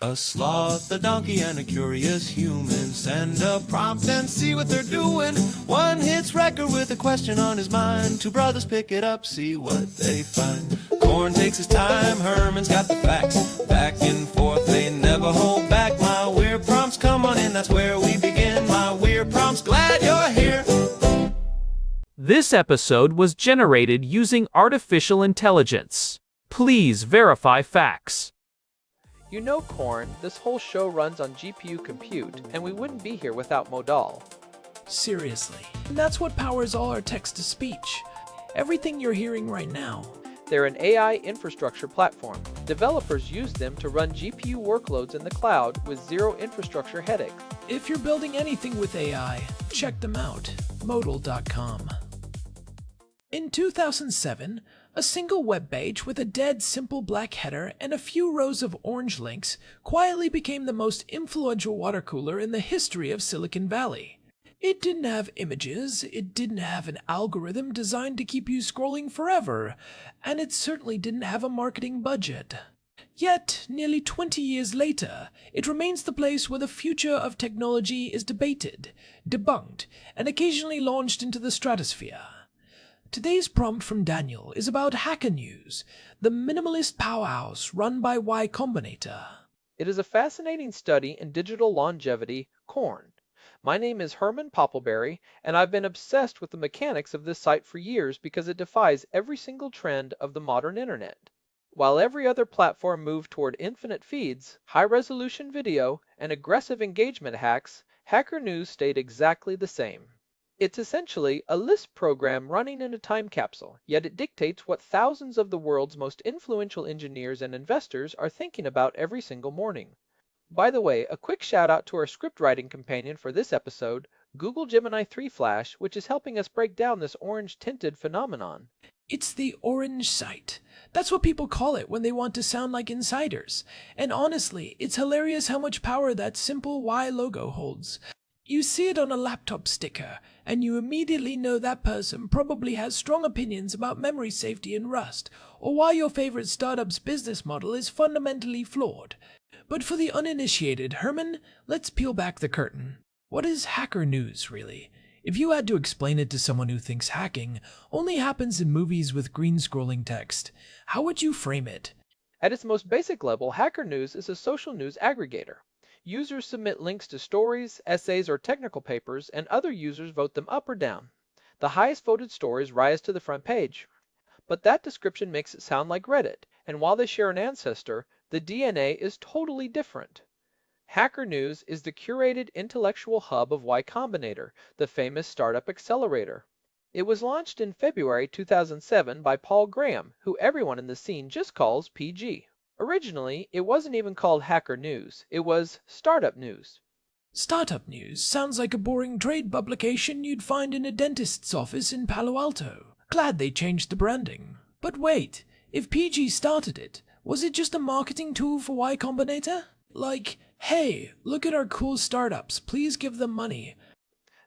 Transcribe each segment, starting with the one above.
A sloth, a donkey, and a curious human. Send a prompt and see what they're doing. One hits record with a question on his mind. Two brothers pick it up, see what they find. Corn takes his time, Herman's got the facts. Back and forth, they never hold back. My weird prompts, come on in, that's where we begin. My weird prompts, glad you're here. This episode was generated using artificial intelligence. Please verify facts. You know, Corn, this whole show runs on GPU compute, and we wouldn't be here without Modal. Seriously. And that's what powers all our text-to-speech. Everything you're hearing right now. They're an AI infrastructure platform. Developers use them to run GPU workloads in the cloud with zero infrastructure headaches. If you're building anything with AI, check them out. Modal.com. In 2007, a single web page with a dead simple black header and a few rows of orange links quietly became the most influential water cooler in the history of Silicon Valley. It didn't have images, it didn't have an algorithm designed to keep you scrolling forever, and it certainly didn't have a marketing budget. Yet, nearly 20 years later, it remains the place where the future of technology is debated, debunked, and occasionally launched into the stratosphere. Today's prompt from Daniel is about Hacker News, the minimalist powerhouse run by Y Combinator. It is a fascinating study in digital longevity, Corn. My name is Herman Poppleberry, and I've been obsessed with the mechanics of this site for years because it defies every single trend of the modern internet. While every other platform moved toward infinite feeds, high-resolution video, and aggressive engagement hacks, Hacker News stayed exactly the same. It's essentially a Lisp program running in a time capsule, yet it dictates what thousands of the world's most influential engineers and investors are thinking about every single morning. By the way, a quick shout out to our script writing companion for this episode, Google Gemini 3 Flash, which is helping us break down this orange-tinted phenomenon. It's the orange site. That's what people call it when they want to sound like insiders. And honestly, it's hilarious how much power that simple Y logo holds. You see it on a laptop sticker, and you immediately know that person probably has strong opinions about memory safety and Rust, or why your favorite startup's business model is fundamentally flawed. But for the uninitiated, Herman, let's peel back the curtain. What is Hacker News, really? If you had to explain it to someone who thinks hacking only happens in movies with green scrolling text, how would you frame it? At its most basic level, Hacker News is a social news aggregator. Users submit links to stories, essays, or technical papers, and other users vote them up or down. The highest voted stories rise to the front page. But that description makes it sound like Reddit, and while they share an ancestor, the DNA is totally different. Hacker News is the curated intellectual hub of Y Combinator, the famous startup accelerator. It was launched in February 2007 by Paul Graham, who everyone in the scene just calls PG. Originally, it wasn't even called Hacker News, it was Startup News. Startup News sounds like a boring trade publication you'd find in a dentist's office in Palo Alto. Glad they changed the branding. But wait, if PG started it, was it just a marketing tool for Y Combinator? Like, hey, look at our cool startups, please give them money.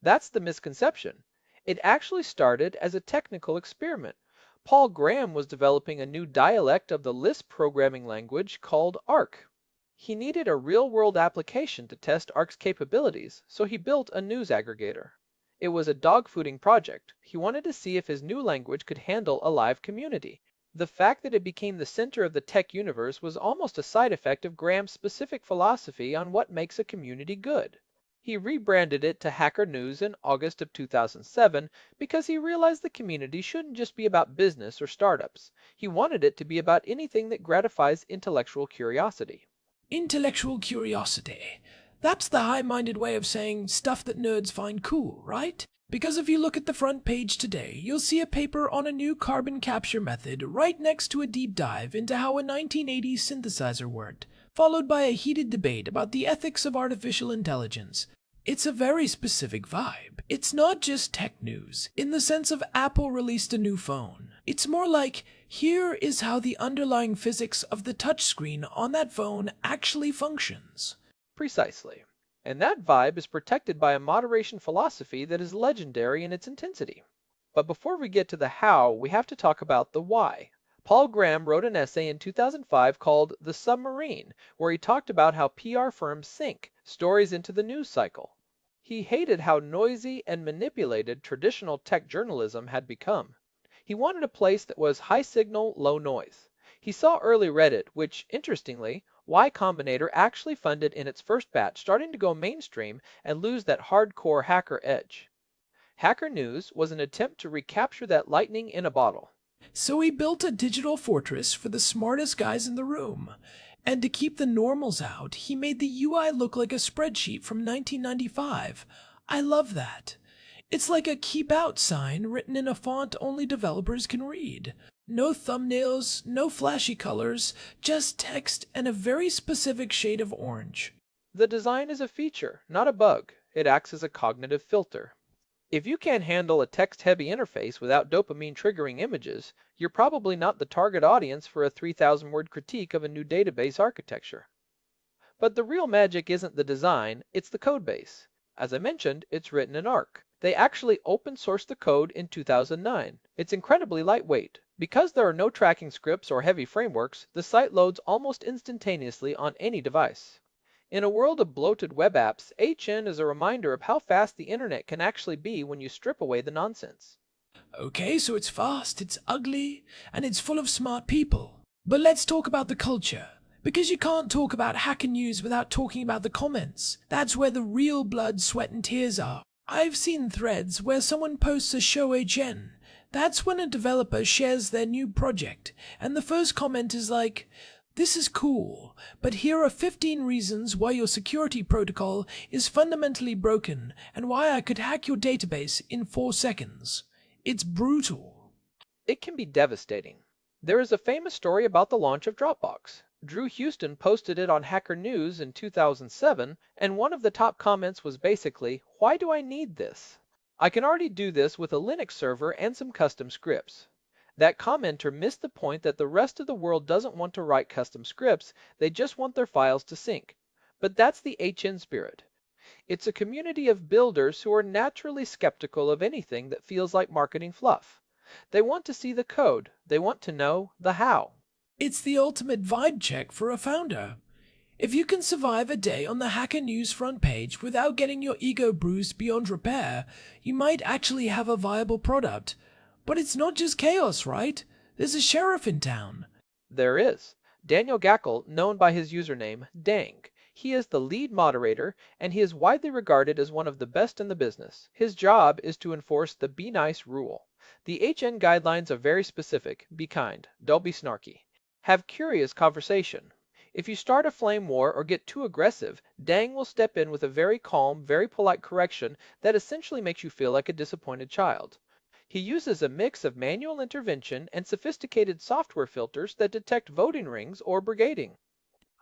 That's the misconception. It actually started as a technical experiment. Paul Graham was developing a new dialect of the Lisp programming language called Arc. He needed a real-world application to test Arc's capabilities, so he built a news aggregator. It was a dogfooding project. He wanted to see if his new language could handle a live community. The fact that it became the center of the tech universe was almost a side effect of Graham's specific philosophy on what makes a community good. He rebranded it to Hacker News in August of 2007 because he realized the community shouldn't just be about business or startups. He wanted it to be about anything that gratifies intellectual curiosity. Intellectual curiosity. That's the high-minded way of saying stuff that nerds find cool, right? Because if you look at the front page today, you'll see a paper on a new carbon capture method right next to a deep dive into how a 1980s synthesizer worked, followed by a heated debate about the ethics of artificial intelligence. It's a very specific vibe. It's not just tech news, in the sense of Apple released a new phone. It's more like, here is how the underlying physics of the touchscreen on that phone actually functions. Precisely. And that vibe is protected by a moderation philosophy that is legendary in its intensity. But before we get to the how, we have to talk about the why. Paul Graham wrote an essay in 2005 called The Submarine, where he talked about how PR firms sink stories into the news cycle. He hated how noisy and manipulated traditional tech journalism had become. He wanted a place that was high signal, low noise. He saw early Reddit, which, interestingly, Y Combinator actually funded in its first batch, starting to go mainstream and lose that hardcore hacker edge. Hacker News was an attempt to recapture that lightning in a bottle. So he built a digital fortress for the smartest guys in the room. And to keep the normals out, he made the UI look like a spreadsheet from 1995. I love that. It's like a keep out sign written in a font only developers can read. No thumbnails, no flashy colors, just text and a very specific shade of orange. The design is a feature, not a bug. It acts as a cognitive filter. If you can't handle a text-heavy interface without dopamine-triggering images, you're probably not the target audience for a 3,000-word critique of a new database architecture. But the real magic isn't the design, it's the codebase. As I mentioned, it's written in Arc. They actually open-sourced the code in 2009. It's incredibly lightweight. Because there are no tracking scripts or heavy frameworks, the site loads almost instantaneously on any device. In a world of bloated web apps, HN is a reminder of how fast the internet can actually be when you strip away the nonsense. Okay, so it's fast, it's ugly, and it's full of smart people. But let's talk about the culture. Because you can't talk about Hacker News without talking about the comments. That's where the real blood, sweat, and tears are. I've seen threads where someone posts a show HN. That's when a developer shares their new project, and the first comment is like, "This is cool, but here are 15 reasons why your security protocol is fundamentally broken and why I could hack your database in 4 seconds. It's brutal." It can be devastating. There is a famous story about the launch of Dropbox. Drew Houston posted it on Hacker News in 2007, and one of the top comments was basically, "Why do I need this? I can already do this with a Linux server and some custom scripts." That commenter missed the point that the rest of the world doesn't want to write custom scripts, they just want their files to sync. But that's the HN spirit. It's a community of builders who are naturally skeptical of anything that feels like marketing fluff. They want to see the code, they want to know the how. It's the ultimate vibe check for a founder. If you can survive a day on the Hacker News front page without getting your ego bruised beyond repair, you might actually have a viable product. But it's not just chaos, right? There's a sheriff in town. There is. Daniel Gackel, known by his username, Dang. He is the lead moderator, and he is widely regarded as one of the best in the business. His job is to enforce the Be Nice rule. The HN guidelines are very specific. Be kind. Don't be snarky. Have curious conversation. If you start a flame war or get too aggressive, Dang will step in with a very calm, very polite correction that essentially makes you feel like a disappointed child. He uses a mix of manual intervention and sophisticated software filters that detect voting rings or brigading.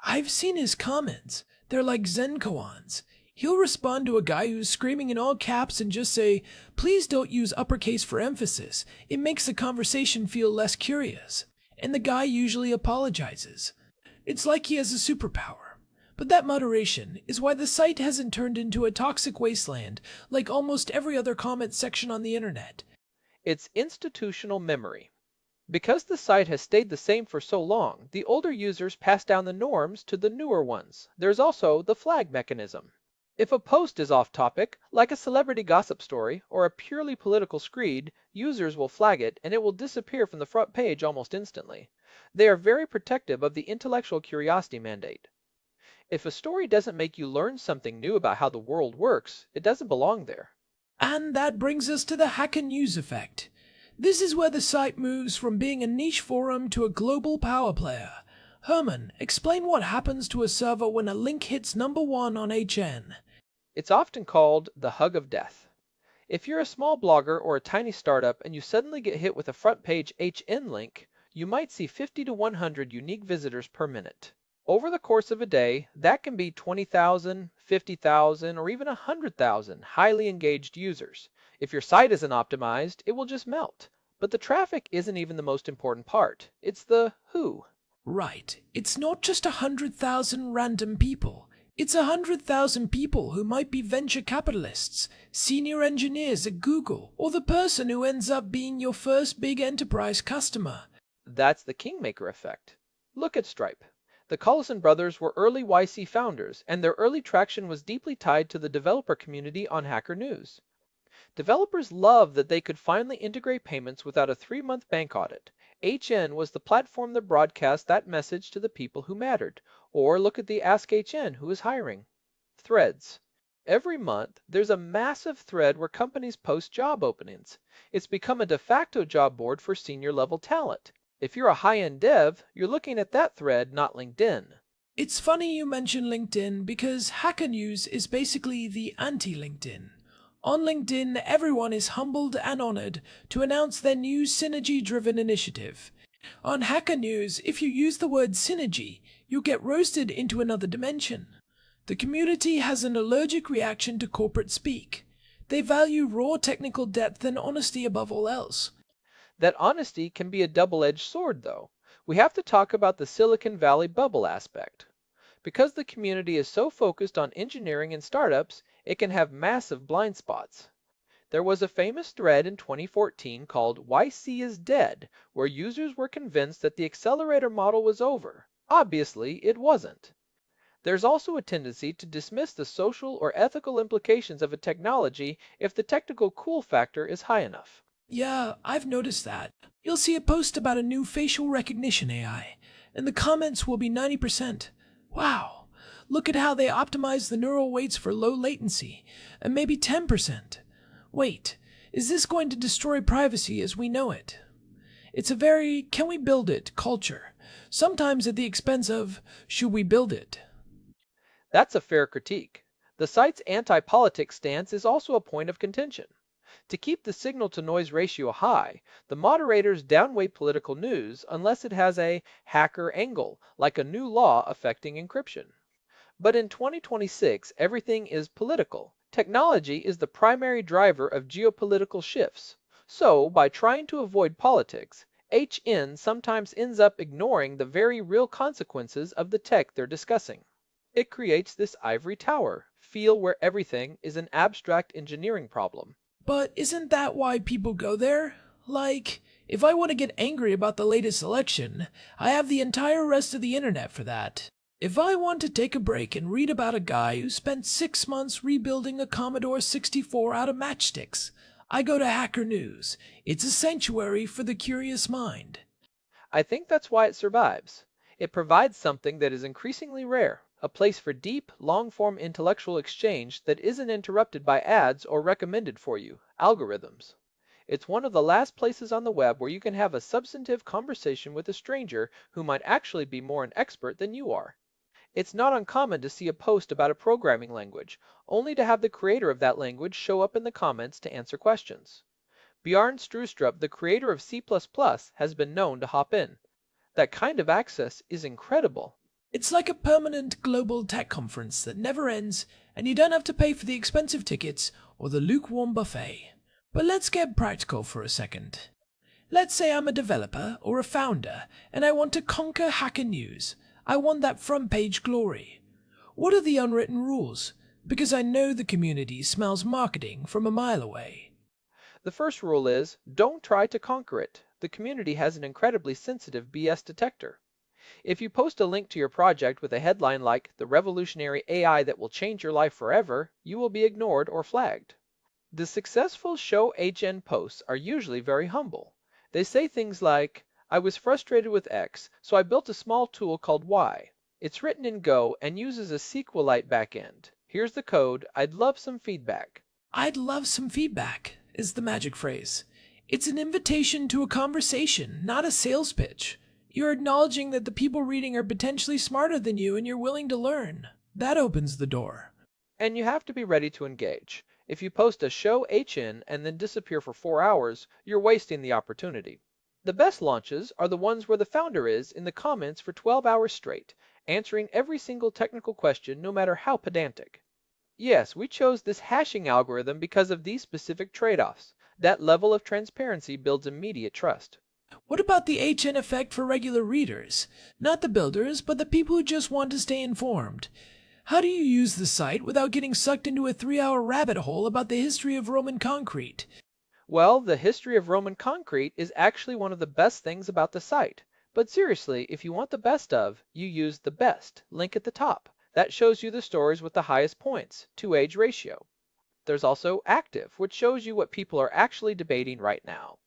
I've seen his comments. They're like Zen koans. He'll respond to a guy who's screaming in all caps and just say, "Please don't use uppercase for emphasis. It makes the conversation feel less curious." And the guy usually apologizes. It's like he has a superpower. But that moderation is why the site hasn't turned into a toxic wasteland like almost every other comment section on the internet. It's institutional memory. Because the site has stayed the same for so long, the older users pass down the norms to the newer ones. There's also the flag mechanism. If a post is off topic, like a celebrity gossip story or a purely political screed, users will flag it and it will disappear from the front page almost instantly. They are very protective of the intellectual curiosity mandate. If a story doesn't make you learn something new about how the world works, it doesn't belong there. And that brings us to the Hacker News effect. This is where the site moves from being a niche forum to a global power player. Herman, explain what happens to a server when a link hits #1 on HN. It's often called the hug of death. If you're a small blogger or a tiny startup and you suddenly get hit with a front page HN link, you might see 50 to 100 unique visitors per minute. Over the course of a day, that can be 20,000, 50,000, or even 100,000 highly engaged users. If your site isn't optimized, it will just melt. But the traffic isn't even the most important part. It's the who. Right. It's not just 100,000 random people. It's 100,000 people who might be venture capitalists, senior engineers at Google, or the person who ends up being your first big enterprise customer. That's the kingmaker effect. Look at Stripe. The Collison brothers were early YC founders, and their early traction was deeply tied to the developer community on Hacker News. Developers loved that they could finally integrate payments without a 3-month bank audit. HN was the platform that broadcast that message to the people who mattered. Or look at the Ask HN who is hiring. Threads. Every month, there's a massive thread where companies post job openings. It's become a de facto job board for senior level talent. If you're a high-end dev, you're looking at that thread, not LinkedIn. It's funny you mention LinkedIn because Hacker News is basically the anti-LinkedIn. On LinkedIn, everyone is humbled and honored to announce their new synergy-driven initiative. On Hacker News, if you use the word synergy, you'll get roasted into another dimension. The community has an allergic reaction to corporate speak. They value raw technical depth and honesty above all else. That honesty can be a double-edged sword, though. We have to talk about the Silicon Valley bubble aspect. Because the community is so focused on engineering and startups, it can have massive blind spots. There was a famous thread in 2014 called YC is Dead, where users were convinced that the accelerator model was over. Obviously, it wasn't. There's also a tendency to dismiss the social or ethical implications of a technology if the technical cool factor is high enough. Yeah, I've noticed that. You'll see a post about a new facial recognition AI, and the comments will be 90%. Wow, look at how they optimize the neural weights for low latency, and maybe 10%. Wait, is this going to destroy privacy as we know it? It's a very can we build it culture, sometimes at the expense of should we build it? That's a fair critique. The site's anti-politics stance is also a point of contention. To keep the signal-to-noise ratio high, the moderators downweight political news unless it has a hacker angle, like a new law affecting encryption. But in 2026, everything is political. Technology is the primary driver of geopolitical shifts. So, by trying to avoid politics, HN sometimes ends up ignoring the very real consequences of the tech they're discussing. It creates this ivory tower feel where everything is an abstract engineering problem. But isn't that why people go there? Like, if I want to get angry about the latest election, I have the entire rest of the internet for that. If I want to take a break and read about a guy who spent 6 months rebuilding a Commodore 64 out of matchsticks, I go to Hacker News. It's a sanctuary for the curious mind. I think that's why it survives. It provides something that is increasingly rare, a place for deep, long-form intellectual exchange that isn't interrupted by ads or recommended for you, algorithms. It's one of the last places on the web where you can have a substantive conversation with a stranger who might actually be more an expert than you are. It's not uncommon to see a post about a programming language, only to have the creator of that language show up in the comments to answer questions. Bjarne Stroustrup, the creator of C++, has been known to hop in. That kind of access is incredible. It's like a permanent global tech conference that never ends, and you don't have to pay for the expensive tickets or the lukewarm buffet. But let's get practical for a second. Let's say I'm a developer or a founder, and I want to conquer Hacker News. I want that front page glory. What are the unwritten rules? Because I know the community smells marketing from a mile away. The first rule is, don't try to conquer it. The community has an incredibly sensitive BS detector. If you post a link to your project with a headline like, "The revolutionary AI that will change your life forever," you will be ignored or flagged. The successful Show HN posts are usually very humble. They say things like, "I was frustrated with X, so I built a small tool called Y. It's written in Go and uses a SQLite backend. Here's the code. I'd love some feedback." I'd love some feedback is the magic phrase. It's an invitation to a conversation, not a sales pitch. You're acknowledging that the people reading are potentially smarter than you and you're willing to learn. That opens the door. And you have to be ready to engage. If you post a Show HN and then disappear for 4 hours, you're wasting the opportunity. The best launches are the ones where the founder is in the comments for 12 hours straight, answering every single technical question no matter how pedantic. Yes, we chose this hashing algorithm because of these specific trade-offs. That level of transparency builds immediate trust. What about the HN effect for regular readers? Not the builders, but the people who just want to stay informed. How do you use the site without getting sucked into a 3-hour rabbit hole about the history of Roman concrete? Well, the history of Roman concrete is actually one of the best things about the site. But seriously, if you want the best of, you use the best link at the top. That shows you the stories with the highest points to age ratio. There's also active, which shows you what people are actually debating right now.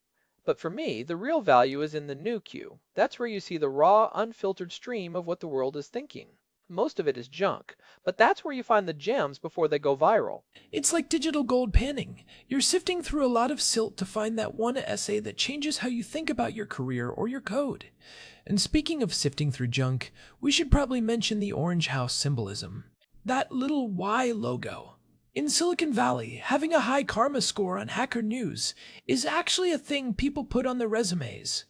But for me, the real value is in the new queue. That's where you see the raw, unfiltered stream of what the world is thinking. Most of it is junk, but that's where you find the gems before they go viral. It's like digital gold panning. You're sifting through a lot of silt to find that one essay that changes how you think about your career or your code. And speaking of sifting through junk, we should probably mention the Orange House symbolism. That little Y logo. In Silicon Valley, having a high karma score on Hacker News is actually a thing people put on their resumes.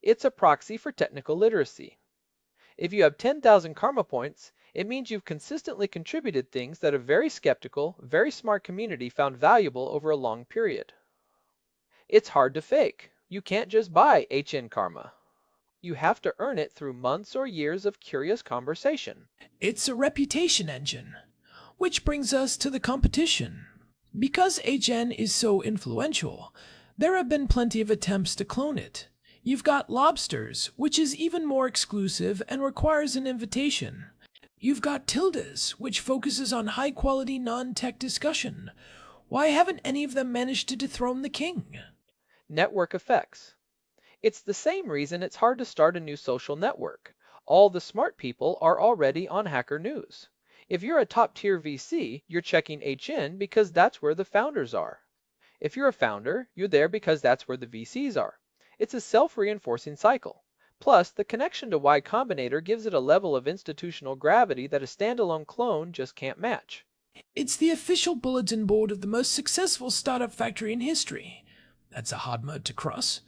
It's a proxy for technical literacy. If you have 10,000 karma points, it means you've consistently contributed things that a very skeptical, very smart community found valuable over a long period. It's hard to fake. You can't just buy HN karma. You have to earn it through months or years of curious conversation. It's a reputation engine. Which brings us to the competition. Because HN is so influential, there have been plenty of attempts to clone it. You've got Lobsters, which is even more exclusive and requires an invitation. You've got Tildas, which focuses on high-quality non-tech discussion. Why haven't any of them managed to dethrone the king? Network effects. It's the same reason it's hard to start a new social network. All the smart people are already on Hacker News. If you're a top-tier VC, you're checking HN because that's where the founders are. If you're a founder, you're there because that's where the VCs are. It's a self-reinforcing cycle. Plus, the connection to Y Combinator gives it a level of institutional gravity that a standalone clone just can't match. It's the official bulletin board of the most successful startup factory in history. That's a hard mode to cross.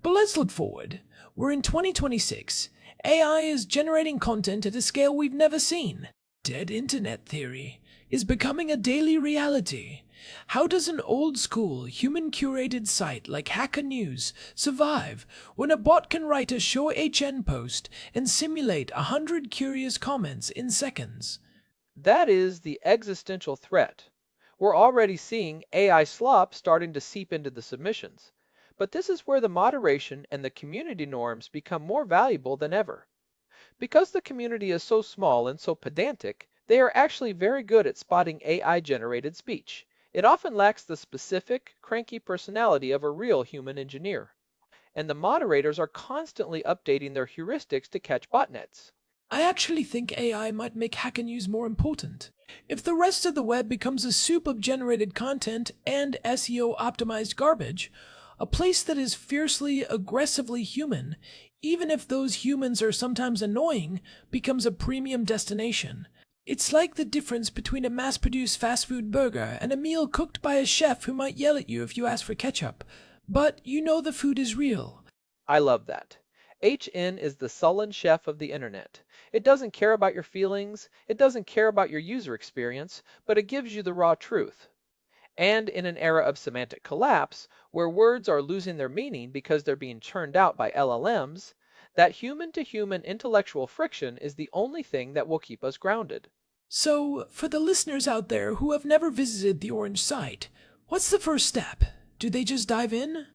But let's look forward. We're in 2026. AI is generating content at a scale we've never seen. Dead internet theory is becoming a daily reality. How does an old-school, human-curated site like Hacker News survive when a bot can write a short HN post and simulate 100 curious comments in seconds? That is the existential threat. We're already seeing AI slop starting to seep into the submissions. But this is where the moderation and the community norms become more valuable than ever. Because the community is so small and so pedantic, they are actually very good at spotting AI-generated speech. It often lacks the specific, cranky personality of a real human engineer. And the moderators are constantly updating their heuristics to catch botnets. I actually think AI might make Hacker News more important. If the rest of the web becomes a soup of generated content and SEO-optimized garbage, a place that is fiercely, aggressively human, even if those humans are sometimes annoying, becomes a premium destination. It's like the difference between a mass-produced fast food burger and a meal cooked by a chef who might yell at you if you ask for ketchup. But you know the food is real. I love that. HN is the sullen chef of the internet. It doesn't care about your feelings, it doesn't care about your user experience, but it gives you the raw truth. And in an era of semantic collapse, where words are losing their meaning because they're being churned out by LLMs, that human-to-human intellectual friction is the only thing that will keep us grounded. So, for the listeners out there who have never visited the Orange site, what's the first step? Do they just dive in?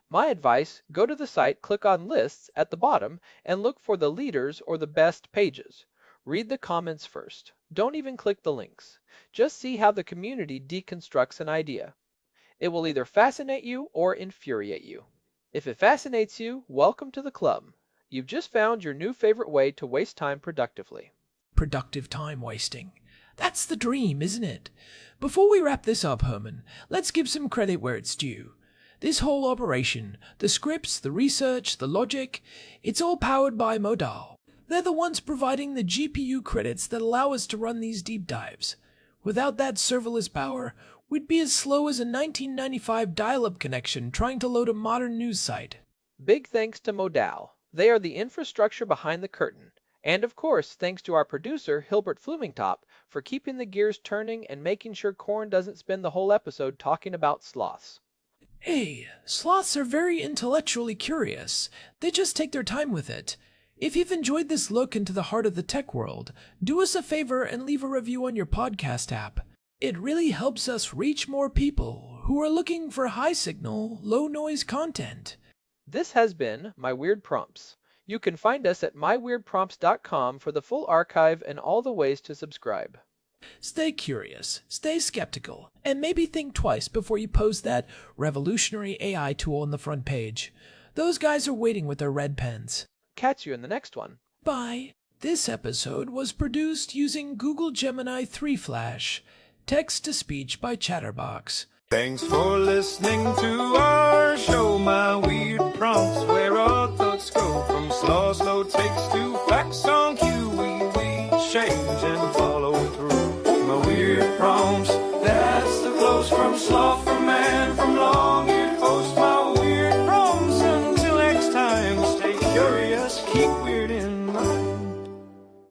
My advice, go to the site, click on Lists at the bottom, and look for the leaders or the best pages. Read the comments first. Don't even click the links. Just see how the community deconstructs an idea. It will either fascinate you or infuriate you. If it fascinates you, welcome to the club. You've just found your new favorite way to waste time productively. Productive time wasting. That's the dream, isn't it? Before we wrap this up, Herman, let's give some credit where it's due. This whole operation, the scripts, the research, the logic, it's all powered by Modal. They're the ones providing the GPU credits that allow us to run these deep dives. Without that serverless power, we'd be as slow as a 1995 dial-up connection trying to load a modern news site. Big thanks to Modal. They are the infrastructure behind the curtain. And of course, thanks to our producer, Hilbert Flumingtop, for keeping the gears turning and making sure Corn doesn't spend the whole episode talking about sloths. Hey, sloths are very intellectually curious. They just take their time with it. If you've enjoyed this look into the heart of the tech world, do us a favor and leave a review on your podcast app. It really helps us reach more people who are looking for high signal, low noise content. This has been My Weird Prompts. You can find us at myweirdprompts.com for the full archive and all the ways to subscribe. Stay curious, stay skeptical, and maybe think twice before you post that revolutionary AI tool on the front page. Those guys are waiting with their red pens. Catch you in the next one. Bye. This episode was produced using Google Gemini 3 Flash, text to speech by Chatterbox. Thanks for listening to our